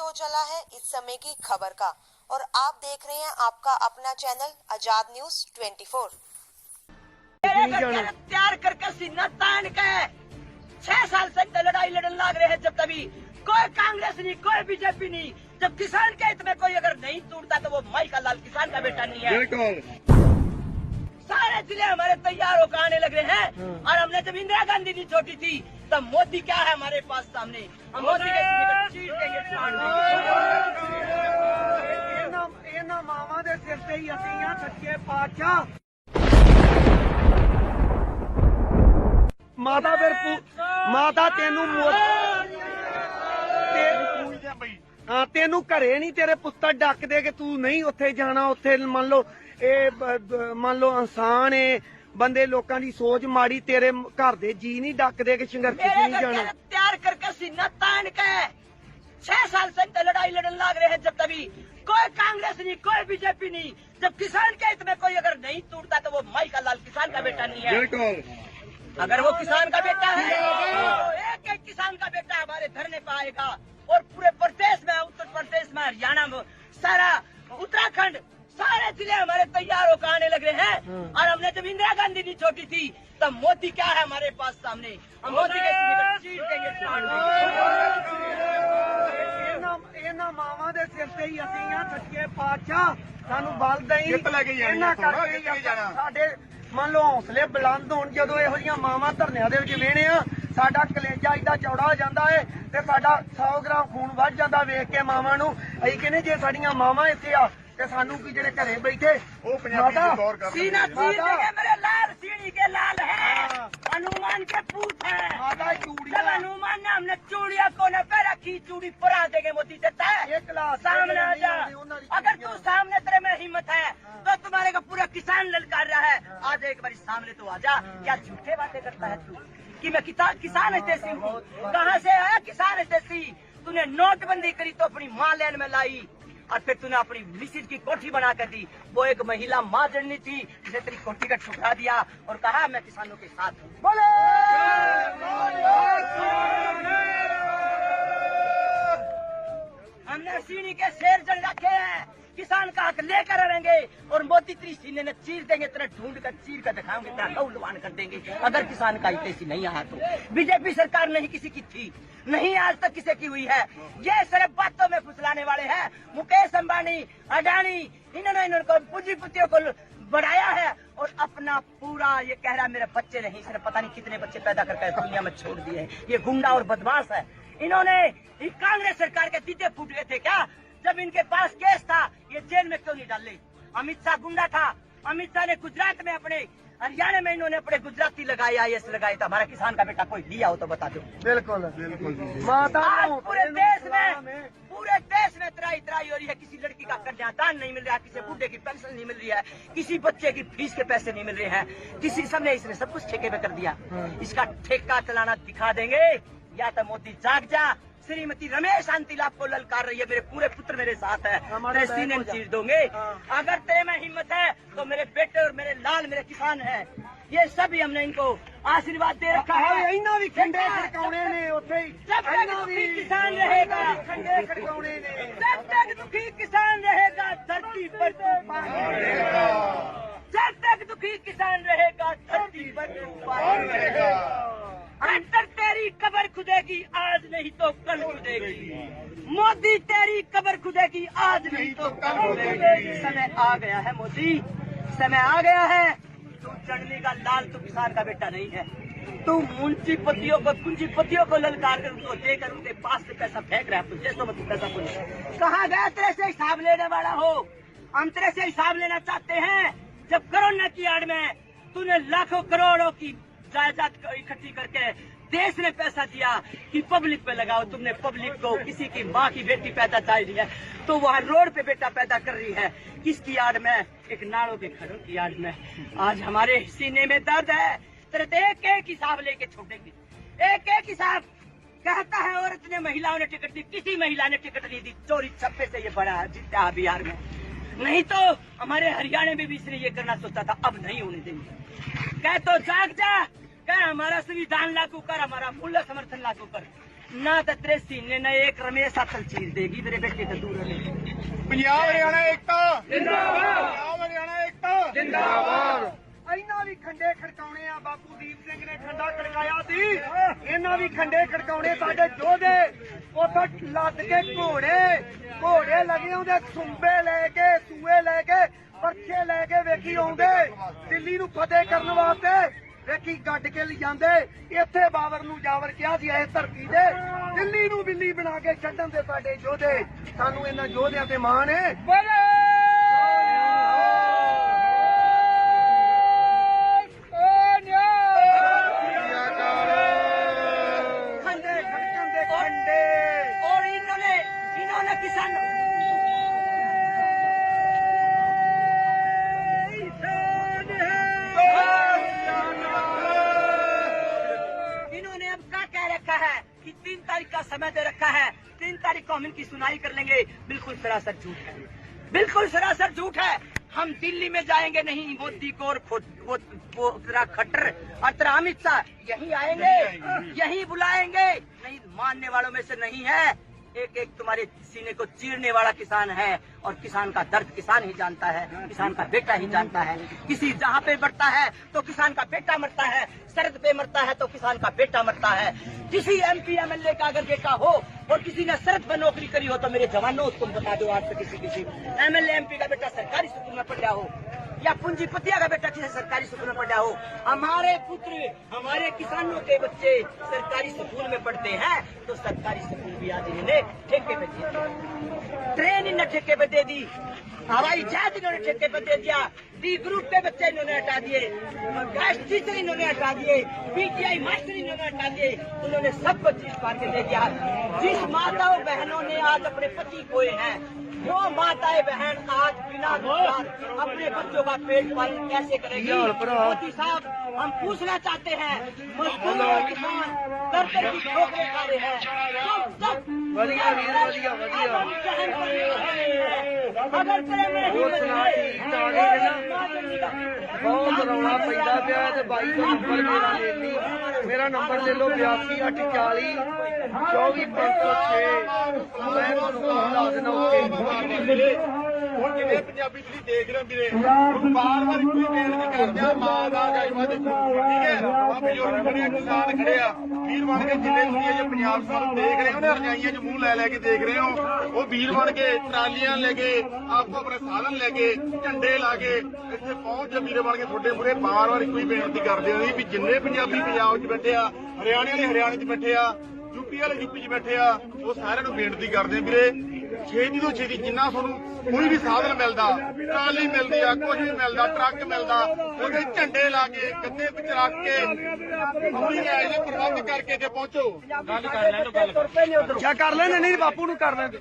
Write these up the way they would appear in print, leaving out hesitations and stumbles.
हो चला है इस समय की खबर का और आप देख रहे हैं आपका अपना चैनल आजाद न्यूज 24। तैयार करके सीना तान के 6 साल से लड़ाई लड़ने लग रहे हैं। जब तभी कोई कांग्रेस नहीं, कोई बीजेपी नहीं। जब किसान के हित में कोई अगर नहीं टूटता तो वो माई का लाल किसान का बेटा नहीं है। सारे जिले हमारे तैयार होकर आने लग रहे हैं। और हमने जब इंदिरा गांधी नहीं छोटी थी तब मोदी क्या है हमारे पास सामने, हम मोदी के चीर देंगे। मामा दे सिर से ही असीं सच्चे पातशाह माता फिर माता तेनू तेनू घरे नहीं तेरे पुत्तर डक दे के तू नहीं उत्थे जाना। उत्थे मान लो इंसान है बंदे लोकां दी सोच माड़ी, तेरे घर दे जी नहीं डक दे के संघर्ष नहीं जाना। तैयार करके सीना तान के 6 साल से लड़ाई लड़ने लग रहे हैं। जब तभी कोई कांग्रेस नहीं, कोई बीजेपी नहीं। जब किसान के हित में कोई अगर नहीं टूटता तो वो माई का लाल किसान का बेटा नहीं है। अगर वो किसान का बेटा है तो एक एक किसान का बेटा हमारे धरने पर आएगा। और पूरे प्रदेश में, उत्तर प्रदेश में, हरियाणा में, सारा उत्तराखंड, सारे जिले हमारे तैयार होकर आने लग रहे हैं। और हमने जब इंदिरा गांधी नहीं छोटी थी तब मोदी क्या है हमारे पास सामने, हम मोदी के चीर देंगे। मावा दे सिर से ही असीं सच्चे पातशाह सानू बल दई साडे मान लो हौसले बुलंद होण। जदों इहो जिहियां मावां धरनिਆਂ ਦੇ ਵਿੱਚ ਵੇਹਣੇ ਆ साडा कलेजा इदा चौड़ा हो जाता है ते साडा 100 ग्राम खून वध जाता वेख के मावां नूं। असीं कहने जे साडीਆਂ मावां इत्थे आ ते सानू की जेडे घरे बैठे सीना चीर देंगे। मेरे लाल सीढ़ी के लाल है, हनुमान के पूत है। जब हनुमान ने हमने चूड़िया कोने पे रखी, चूड़ी परा देंगे मोदी देता है। सामने आ जा, अगर तू सामने तेरे में हिम्मत है तो तुम्हारे का पूरा किसान ललकार रहा है। आज एक बार सामने तो आ जा। क्या झूठे बातें करता है तू कि मैं किसान हितैषी हूँ? कहाँ से आया किसान हितैषी? तूने नोटबंदी करी तो अपनी माँ लेन में लाई और फिर तूने अपनी मिसिज की कोठी बना कर दी। वो एक महिला माँ जननी थी जिसे तेरी कोठी का ठुकरा दिया और कहा मैं किसानों के साथ हूँ। बोले हमने सीढ़ी के शेर जल रखे हैं, किसान का हक लेकर रहेंगे और मोदी तेरी सीने ने चीर देंगे। तेरा ढूंढ कर चीर कर दिखाएंगे, तेरा लौलवान कर देंगे। अगर किसान का हितैषी नहीं आया तो बीजेपी सरकार नहीं किसी की थी, नहीं आज तक किसी की हुई है। ये सिर्फ बातों में फुसलाने वाले हैं। मुकेश अंबानी, अडानी, इन्होंने पूंजीपतियों को बढ़ाया है और अपना पूरा ये कह रहा मेरे बच्चे नहीं, सिर्फ पता नहीं कितने बच्चे पैदा करके दुनिया में छोड़ दिए हैं। ये गुंडा और बदमाश है। इन्होंने कांग्रेस सरकार के दीदे फूट गए थे क्या? जब इनके पास केस था ये जेल में क्यों नहीं डाले? अमित शाह गुंडा था। अमित शाह ने गुजरात में अपने, हरियाणा में इन्होंने अपने गुजराती लगाए, IAS लगाए था। हमारा किसान का बेटा कोई लिया हो तो बता दो। बिल्कुल पूरे देश में त्राई हो रही है। किसी लड़की का कन्यादान नहीं मिल रहा है, किसी बूढ़े की पेंशन नहीं मिल रही है, किसी बच्चे की फीस के पैसे नहीं मिल रहे हैं। किसी समय इसने सब कुछ ठेके में कर दिया। इसका ठेका चलाना दिखा देंगे या तो मोदी जाग जा। श्रीमती रमेश शांतिलाल को ललकार रही है, मेरे पूरे पुत्र मेरे साथ है, तेरे सीने में चीर दोगे। अगर तेरे में हिम्मत है तो मेरे बेटे और मेरे लाल मेरे किसान हैं। ये सभी हमने इनको आशीर्वाद दे रखा है। जब तक दुखी किसान रहेगा, जब तक दुखी किसान रहेगा धरती पर तूफान रहेगा। जब तक दुखी किसान रहेगा धरती पर तूफान रहेगा। अंतर तेरी कब्र खुदेगी आज नहीं तो कल खुदेगी। मोदी तेरी कब्र खुदेगी आज नहीं तो कल खुदेगी। समय आ गया है मोदी, समय आ गया है। तू चढ़ने का लाल, तू किसान का बेटा नहीं है। तू पूंजीपतियों को ललकार कर उनको देकर उनके पास से पैसा फेंक रहा है। तुझे तो मत पैसा पुलिस कहाँ गया? तेरे से हिसाब लेने वाला हो। हम तेरे से हिसाब लेना चाहते हैं। जब कोरोना की आड़ में तूने लाखों करोड़ों की जायदाद इकट्ठी करके देश ने पैसा दिया कि पब्लिक पे लगाओ। तुमने पब्लिक को, किसी की माँ की बेटी पैदा चाहिए है तो वहाँ रोड पे बेटा पैदा कर रही है। किसकी आड़ में? एक नाड़ों के खड़ों की आड़ में। आज हमारे सीने में दर्द है। तेरे एक एक हिसाब लेके छोड़ेंगे, एक एक हिसाब। कहता है औरत ने, महिलाओं ने टिकट दी, किसी महिला ने टिकट नहीं दी। चोरी छप्पे से ये बड़ा जीता बिहार में। नहीं तो हमारे हरियाणा में भी इसने ये करना सोचा था, अब नहीं होने देंगे। कह तो जाग जा, कह हमारा संविधान लागू कर, हमारा मूल्य समर्थन लागू कर। ना तो तेरे सीने ने एक रमेश असल चीज देगी मेरे बेटे को दूर ले। पंजाब हरियाणा एकता जिंदाबाद, पंजाब हरियाणा एकता जिंदाबाद। ਇਹਨਾਂ ਵੀ ਖੰਡੇ ਖੜਕਾਉਣੇ ਆ। ਬਾਪੂ ਦੀਪ ਸਿੰਘ ਨੇ ਖੰਡਾ ਖੜਕਾਇਆ ਸੀ, ਇਹਨਾਂ ਵੀ ਖੰਡੇ ਖੜਕਾਉਣੇ। ਸਾਡੇ ਯੋਧੇ ਉੱਥੋਂ ਲੱਦ ਕੇ ਘੋੜੇ ਲੱਗੇ ਆਉਂਦੇ, ਸੁੰਬੇ ਲੈ ਕੇ ਸੂਏ ਲੈ ਕੇ ਪਰਚੇ ਲੈ ਕੇ ਵੇਖੀ ਆਉਂਦੇ ਦਿੱਲੀ ਨੂੰ ਫਤਿਹ ਕਰਨ ਵਾਸਤੇ। ਵੇਖੀ ਗੱਡ ਕੇ ਲਿਜਾਂਦੇ। ਇੱਥੇ ਬਾਬਰ ਨੂੰ ਜਾਵਰ ਕਿਹਾ ਸੀ ਇਸ ਧਰਤੀ ਦੇ, ਦਿੱਲੀ ਨੂੰ ਬਿੱਲੀ ਬਣਾ ਕੇ ਛੱਡਣ ਦੇ ਸਾਡੇ ਯੋਧੇ। ਸਾਨੂੰ ਇਹਨਾਂ ਯੋਧਿਆਂ ਤੇ ਮਾਣ ਹੈ। और इन्होंने किसान इन्होंने अब क्या कह रखा है कि 3 तारीख का समय दे रखा है, 3 तारीख को हम इनकी सुनाई कर लेंगे। बिल्कुल सरासर झूठ है, बिल्कुल सरासर झूठ है। हम दिल्ली में जाएंगे नहीं, मोदी को और वो तेरा खट्टर और तेरा अमित शाह यही आएंगे, यही बुलाएंगे। नहीं मानने वालों में से नहीं है। एक एक तुम्हारे सीने को चीरने वाला किसान है, और किसान का दर्द किसान ही जानता है, किसान का बेटा ही जानता है। किसी जहाँ पे मरता है तो किसान का बेटा मरता है, सरहद पे मरता है तो किसान का बेटा मरता है। किसी MP MLA का अगर बेटा हो और किसी ने सरहद पे नौकरी करी हो तो मेरे जवानों तुम बता दो, आज तक किसी MLA MP का बेटा सरकारी स्कूल में पढ़ रहा हो या पूंजीपतिया का बेटा किसी सरकारी स्कूल में पढ़ा हो। हमारे पुत्र, हमारे किसानों के बच्चे सरकारी स्कूल में पढ़ते हैं, तो सरकारी स्कूल भी आज इन्होंने ठेके पे दे दिया, ट्रेन इन्होंने ठेके पे दे दी, हवाई जहाज इन्होंने ठेके पे दे दिया, D ग्रुप के बच्चे इन्होंने हटा दिए, गैस टीचर इन्होंने हटा दिए, PTI मास्टर इन्होंने हटा दिए, उन्होंने सबको चीज पार के दे दिया। जिस माताओं बहनों ने आज अपने पति खोए हैं, वो माताएं बहन आज बिना रोजगार अपने बच्चों का पेट पालन कैसे करेगी? मोदी साहब, हम पूछना चाहते हैं, मजदूर और किसान दर दर की ठोकरें खा रहे हैं, अगर तेरे में बहुत रौला पैदा पिया है। 22 नंबर मेरा नंबर ले लो 82 840 24 506। मैं ਤੁਹਾਨੂੰ ਦੱਸ ਦੇਣਾ ਹੁਣ ਜਿਵੇਂ ਪੰਜਾਬੀ ਤੁਸੀਂ ਦੇਖ ਰਹੇ ਹੋ ਵੀਰੇ, ਹੁਣ ਬਾਰ-ਬਾਰ ਇੱਕੋ ਹੀ ਬੇਨਤੀ ਕਰਦੇ ਆ, ਮਾਂ ਦਾ ਜਾਇਮਾ ਦੇਖੋ, ਠੀਕ ਹੈ। ਆ ਬਜ਼ੁਰਗ ਖੜੇ ਆ, ਕਿਸਾਨ ਖੜੇ ਆ, ਵੀਰ ਬਣ ਕੇ ਜਿੰਨੇ ਤੁਸੀਂ ਇਹ ਪੰਜਾਬ ਸਾਨੂੰ ਦੇਖ ਰਹੇ ਹੋ ਨਾ, ਰਜਾਈਆਂ 'ਚ ਮੂੰਹ ਲੈ ਕੇ ਦੇਖ ਰਹੇ ਹੋ, ਉਹ ਵੀਰ ਬਣ ਕੇ ਟਰਾਲੀਆਂ ਲੈ ਕੇ, ਆਪੋ ਆਪਣੇ ਸਾਧਨ ਲੈ ਕੇ, ਝੰਡੇ ਲਾ ਕੇ ਇੱਥੇ ਪਹੁੰਚ ਜਾ ਵੀਰੇ ਬਣ ਕੇ ਤੁਹਾਡੇ ਮੂਹਰੇ ਬਾਰ-ਬਾਰ ਇੱਕੋ ਹੀ ਬੇਨਤੀ ਕਰਦੇ ਆ ਵੀ ਜਿੰਨੇ ਪੰਜਾਬੀ ਪੰਜਾਬ 'ਚ ਬੈਠੇ ਆ, ਹਰਿਆਣੇ ਵਾਲੇ ਹਰਿਆਣੇ 'ਚ ਬੈਠੇ ਆ, यूपी वाले यूपी च बैठे आ, वो सारे बेनती करते वीरे, छेती तो छेती जिन्ना थानू कोई भी साधन मिलता, ट्राली मिलती है, कुछ भी मिलता, ट्रक मिलता, ਉਹਦੇ ਝੰਡੇ ਲਾ ਕੇ ਗੱਦੇ ਵਿੱਚ ਰੱਖ ਕੇ ਪੂਰੀ ਰਾਜ ਦੇ ਪ੍ਰਬੰਧ ਕਰਕੇ ਤੇ ਪਹੁੰਚੋ। ਗੱਲ ਕਰ ਲੈਣ ਗੱਲ क्या कर लेने नहीं बापू नु कर लेने।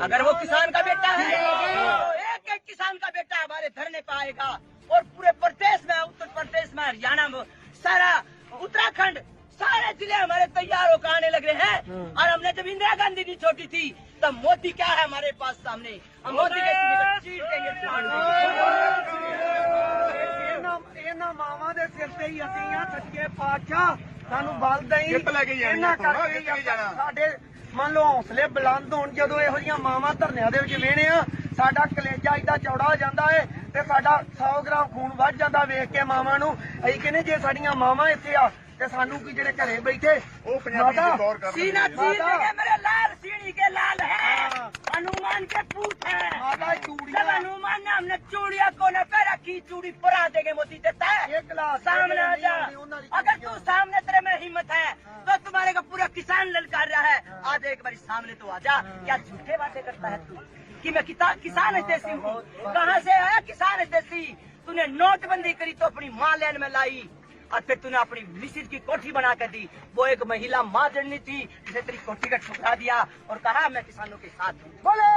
अगर वो किसान का बेटा है, एक एक किसान का बेटा हमारे धरने पे आएगा, और पूरे प्रदेश में, उत्तर प्रदेश में, हरियाणा में, सारा उत्तराखंड, सारे जिले हमारे तैयार होकर आने लग रहे हैं। और हमने जब इंदिरा गांधी जी छोटी थी तब मोदी क्या है हमारे पास सामने, हम मोदी के चीर देंगे। ਇਹਨਾਂ ਮਾਵਾਂ ਦੇ ਸਿਰ ਤੇ ਹੀ ਅਸੀਂ ਆ, ਸੱਚੇ ਪਾਤਸ਼ਾਹ ਸਾਨੂੰ ਬਲ ਦੇਈ। ਜਿੱਤ ਲੈ ਕੇ ਜਾਣੀ, ਇਹਨਾਂ ਕਰਕੇ ਜਿੱਤ ਕੇ ਜਾਣਾ। ਸਾਡੇ ਮੰਨ ਲਓ ਹੌਸਲੇ ਬੁਲੰਦ ਹੋਣ, ਜਦੋਂ ਇਹੋ ਜਿਹੀਆਂ ਮਾਵਾਂ ਧਰਨਿਆਂ ਦੇ ਵਿੱਚ ਵੇਹਣੇ ਆ, ਸਾਡਾ ਕਲੇਜਾ ਏਦਾਂ ਚੌੜਾ ਹੋ ਜਾਂਦਾ ਏ ਤੇ ਸਾਡਾ 100 ਗ੍ਰਾਮ ਖੂਨ ਵੱਧ ਜਾਂਦਾ ਵੇਖ ਕੇ ਮਾਵਾਂ ਨੂੰ। ਅਸੀਂ ਕਹਿੰਦੇ ਜੇ ਸਾਡੀਆਂ ਮਾਵਾਂ ਇੱਥੇ ਆ ਤੇ ਸਾਨੂੰ ਕੀ ਜਿਹੜੇ ਘਰੇ ਬੈਠੇ ਉਹ ਪੰਜਾਬੀ ਤੇ ਗੌਰ ਕਰ सीना चीर देंगे मेरे लाल सीढ़ी के लाल है, हनुमान के पूत है, ਮਾਤਾ जब ਚੂੜੀਆਂ हनुमान ने हमने चूड़िया कोने पे रखी, चूड़ी परा देंगे मोदी देता है। एक गिलास सामने आ जा, अगर तू सामने तेरे में हिम्मत है तो तुम्हारे का पूरा किसान ललकार रहा है, आज एक बार सामने तो आ जा। क्या झूठे बातें करता है तू कि मैं किसान देसी हूँ? कहाँ से आया किसान देसी? तूने नोटबंदी करी तो अपनी माँ लेन में लाई, और फिर तूने अपनी मिसिर की कोठी बना कर दी। वो एक महिला माँ जननी थी जिसे तेरी कोठी का ठुकरा दिया और कहा मैं किसानों के साथ हूँ। बोले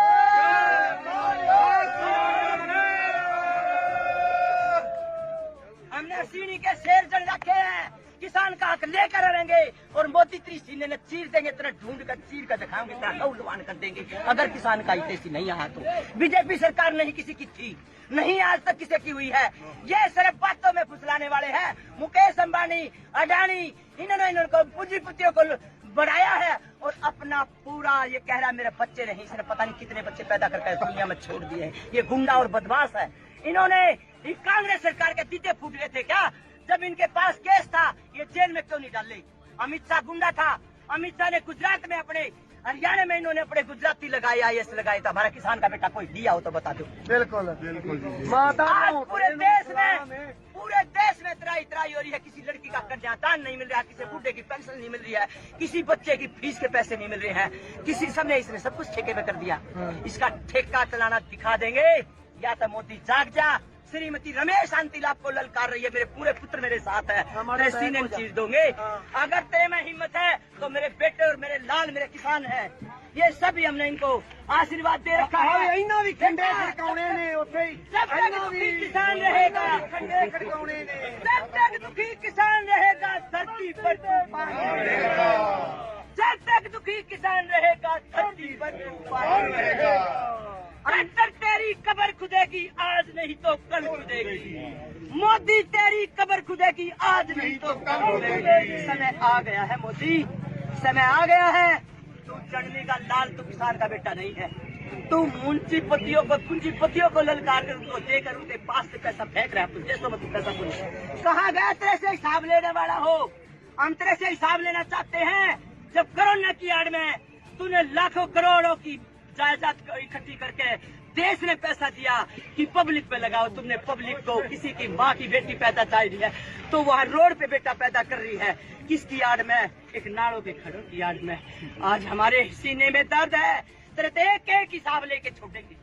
हमने सीढ़ी के शेर जड़ रखे हैं, किसान का हक का लेकर रहेंगे और मोदी त्री सीने न चीर देंगे, तेरा ढूंढ कर चीर कर दिखाएंगे, तेरा लौलवान कर देंगे अगर किसान का हितैषी नहीं आया तो। बीजेपी सरकार नहीं किसी की थी, नहीं आज तक किसी की हुई है। ये सिर्फ बातों में फुसलाने वाले हैं। मुकेश अंबानी, अडानी, इन्होंने पूंजीपतियों को बढ़ाया है और अपना पूरा ये कह रहा है मेरे बच्चे नहीं, इसने पता नहीं कितने बच्चे पैदा करके दुनिया में छोड़ दिए हैं। ये गुंडा और बदमाश है। इन्होंने कांग्रेस सरकार के दीदे फूट गए थे क्या? जब इनके पास केस था ये जेल में क्यों नहीं डाले? अमित शाह गुंडा था, अमित शाह ने गुजरात में अपने हरियाणा में इन्होंने अपने गुजराती लगाए, IAS लगाए। तो हमारा किसान का बेटा कोई दिया हो तो बता दो। बिल्कुल आज पूरे देश में त्राई हो रही है। किसी लड़की का कन्यादान नहीं मिल रहा, किसी बूढ़े की पेंशन नहीं मिल रही है, किसी बच्चे की फीस के पैसे नहीं मिल रहे हैं, किसी सबने इसने सब कुछ ठेके में कर दिया। इसका ठेका चलाना दिखा देंगे या तो मोदी जाग जा। श्रीमती रमेश शांतिलाल को ललकार रही है, मेरे पूरे पुत्र मेरे साथ है, तेरे सीने में चीर दोगे। अगर तेरे में हिम्मत है तो मेरे बेटे और मेरे लाल मेरे किसान हैं। ये सभी हमने इनको आशीर्वाद दे रखा है। इन्हों भी खंडे खड़काने ने उत्थे ही जब तक दुखी किसान रहेगा, खंडे खड़काने ने जब तक दुखी किसान रहेगा धरती पर तूफान रहेगा। जब तक दुखी किसान रहेगा धरती पर तूफान रहेगा। ट्रैक्टर तेरी कब्र खुदेगी आज नहीं तो कल खुदेगी। मोदी तेरी कब्र खुदेगी आज नहीं तो कल खुदेगी। समय आ गया है मोदी, समय आ गया है। तू चढ़ने का लाल, तू किसान का बेटा नहीं है। तू पूंजीपतियों को ललकार कर उनको देकर उनके पास से पैसा फेंक रहा है। तू जैसो मत पैसा पुलिस कहाँ गया? तेरे से हिसाब लेने वाला हो, हम तेरे से हिसाब लेना चाहते हैं। जब कोरोना की आड़ में तूने लाखों करोड़ों की जायदाद इकट्ठी करके देश ने पैसा दिया कि पब्लिक पे लगाओ, तुमने पब्लिक को किसी की माँ की बेटी पैदा चाह रही है तो वहाँ रोड पे बेटा पैदा कर रही है। किसकी आड़ में? एक नाड़ों के खड़ों की आड़ में। आज हमारे सीने में दर्द है। तेरे तो एक हिसाब लेके छोड़ेंगे,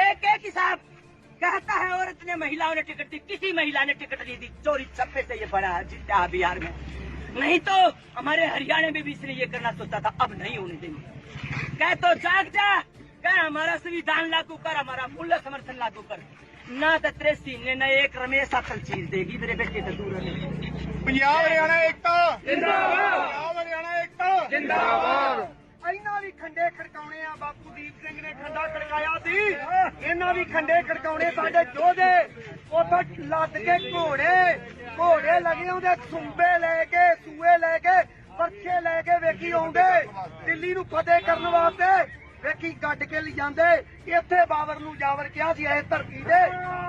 एक हिसाब। कहता है औरत ने, महिलाओं ने टिकट दी, किसी महिला ने टिकट नहीं दी। चोरी छप्पे से ये बड़ा जीता बिहार में, नहीं तो हमारे हरियाणा में भी इसने ये करना सोचा था, अब नहीं होने देंगे। कह तो जाग जा, कह हमारा संविधान लागू कर, हमारा मूल्य समर्थन लागू कर। ना तो तेरे सीने न एक रमेश अकल चीज देगी, मेरे बेटे से दूर रहने। पंजाब हरियाणा एकता जिंदाबाद, पंजाब हरियाणा एकता जिंदाबाद। ਇਹਨਾਂ ਵੀ ਖੰਡੇ ਖੜਕਾਉਣੇ ਆ। ਬਾਪੂ ਦੀਪ ਸਿੰਘ ਨੇ ਖੰਡਾ ਖੜਕਾਇਆ ਸੀ, ਇਹਨਾਂ ਵੀ ਖੰਡੇ ਖੜਕਾਉਣੇ। ਸਾਡੇ ਯੋਧੇ ਉੱਥੋਂ ਲੱਦ ਕੇ ਘੋੜੇ ਲੱਗੇ ਆਉਂਦੇ, ਸੁੰਬੇ ਲੈ ਕੇ, ਸੂਏ ਲੈ ਕੇ, ਪਰਚੇ ਲੈ ਕੇ ਵੇਖੀ ਆਉਂਦੇ ਦਿੱਲੀ ਨੂੰ ਫਤਿਹ ਕਰਨ ਵਾਸਤੇ। ਵੇਖੀ ਗੱਡ ਕੇ ਲਿਜਾਂਦੇ। ਇੱਥੇ ਬਾਬਰ ਨੂੰ ਜਾਵਰ ਕਿਹਾ ਸੀ ਇਹ ਧਰਤੀ ਦੇ,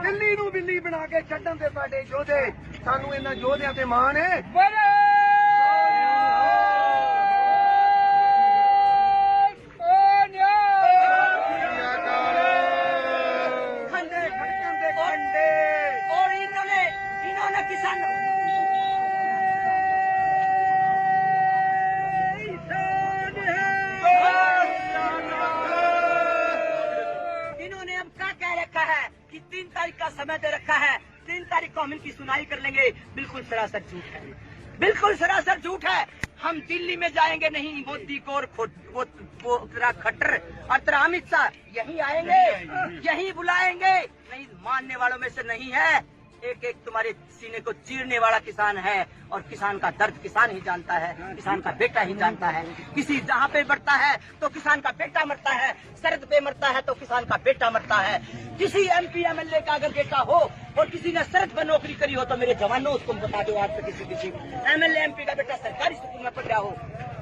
ਦਿੱਲੀ ਨੂੰ ਬਿੱਲੀ ਬਣਾ ਕੇ ਛੱਡਣ ਦੇ ਸਾਡੇ ਯੋਧੇ। ਸਾਨੂੰ ਇਹਨਾਂ ਯੋਧਿਆਂ ਤੇ ਮਾਣ ਹੈ। और इन्होंने किसान इन्होंने अब क्या कह रखा है कि 3 तारीख का समय दे रखा है, 3 तारीख को हम इनकी सुनाई कर लेंगे। बिल्कुल सरासर झूठ है, बिल्कुल सरासर झूठ है। हम दिल्ली में जाएंगे नहीं, मोदी को और वो तेरा खट्टर और तेरा अमित शाह यही आएंगे, यही बुलाएंगे। नहीं मानने वालों में से नहीं है। एक तुम्हारे सीने को चीरने वाला किसान है और किसान का दर्द किसान ही जानता है, किसान का बेटा ही जानता है। किसी जहाँ पे बढ़ता है तो किसान का बेटा मरता है, सरहद पे मरता है तो किसान का बेटा मरता है। किसी MP MLA का अगर बेटा हो और किसी ने सरहद पर नौकरी करी हो तो मेरे जवानों उसको बता दो। आज तक किसी MLA MP का बेटा सरकारी स्कूल में पढ़ रहा हो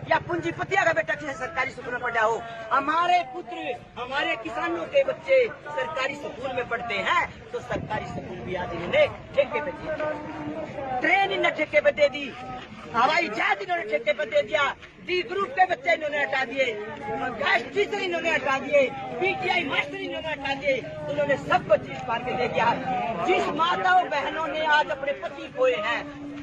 या पूंजीपतिया का बेटा किसी सरकारी स्कूल में पढ़ा हो। हमारे पुत्र, हमारे किसानों के बच्चे सरकारी स्कूल में पढ़ते हैं तो सरकारी स्कूल भी आज इन्होंने ठेके पे दिए, ट्रेन इन्होंने ठेके पे दे दी, हवाई जहाज इन्होंने ठेके पे दे दिया, D ग्रुप के बच्चे इन्होंने हटा दिए, गैस टीचर इन्होंने हटा दिए, PTI मास्टर इन्होंने हटा दिए। उन्होंने सबको चीज मार के दे दिया। जिस माताओं बहनों ने आज अपने पति खोए हैं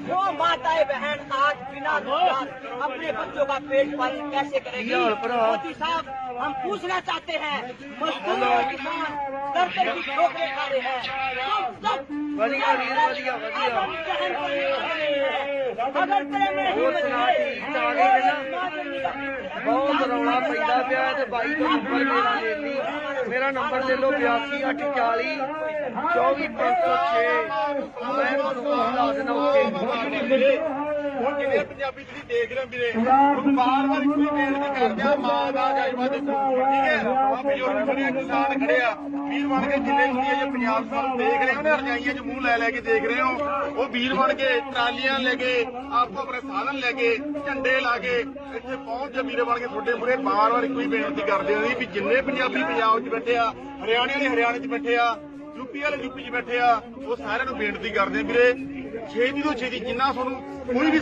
वो माताएं बहन आज बिना रोजगार अपने बच्चों का पेट पालन कैसे करेगी? मोदी साहब हम पूछना चाहते हैं, मजदूर और किसान दर दर की ठोकरें खा रहे हैं, अगर तेरे में बहुत रौला पैदा पिया है। बाई का नंबर मेरा ले ली, मेरा नंबर ले लो 82 840 24 506। मैं ਤੁਹਾਨੂੰ ਲਾ ਦੇਣਾ ਉੱਤੇ। ਹੁਣ ਜਿਹੜੇ ਪੰਜਾਬੀ ਤੁਸੀਂ ਦੇਖ ਰਹੇ ਹੋ ਵੀਰੇ ਹੁਣ ਬਾਰ-ਬਾਰ ਇੱਕੋ ਹੀ ਬੇਨਤੀ ਕਰਦੇ ਆ ਮਾਂ ਦਾ ਗਾਇਵਾ ਦੇਖੋ ਠੀਕ ਹੈ ਆ ਬਜ਼ੁਰਗ ਖੜੇ ਆ ਕਿਸਾਨ ਖੜੇ ਆ ਵੀਰ ਬਣ ਕੇ ਜਿੰਨੇ ਤੁਸੀਂ ਇਹ ਪੰਜਾਬ ਸਰਕਾਰ ਦੇਖ ਰਹੇ ਹੋ ਨਾ ਰਜਾਈਆਂ 'ਚ ਮੂੰਹ ਲੈ ਕੇ ਦੇਖ ਰਹੇ ਹੋ ਉਹ ਵੀਰ ਬਣ ਕੇ ਟਰਾਲੀਆਂ ਲੈ ਕੇ ਆਪੋ ਆਪਣੇ ਸਾਧਨ ਲੈ ਕੇ ਝੰਡੇ ਲਾ ਕੇ ਇੱਥੇ ਪਹੁੰਚ ਜਾ ਵੀਰੇ ਬਣ ਕੇ ਤੁਹਾਡੇ ਮੂਹਰੇ ਬਾਰ-ਬਾਰ ਇੱਕੋ ਹੀ ਬੇਨਤੀ ਕਰਦੇ ਆ ਵੀ ਜਿੰਨੇ ਪੰਜਾਬੀ ਪੰਜਾਬ 'ਚ ਬੈਠੇ ਆ ਹਰਿਆਣੇ ਵਾਲੇ ਹਰਿਆਣੇ 'ਚ ਬੈਠੇ ਆ ਯੂਪੀ ਵਾਲੇ ਯੂਪੀ 'ਚ ਬੈਠੇ ਆ ਉਹ ਸਾਰਿਆਂ ਨੂੰ ਬੇਨਤੀ ਕਰਦੇ ਆ ਵੀਰੇ ਛੇਤੀ ਤੋਂ ਛੇਤੀ ਜਿੰਨਾ ਤੁਹਾਨੂੰ ਕੋਈ ਵੀ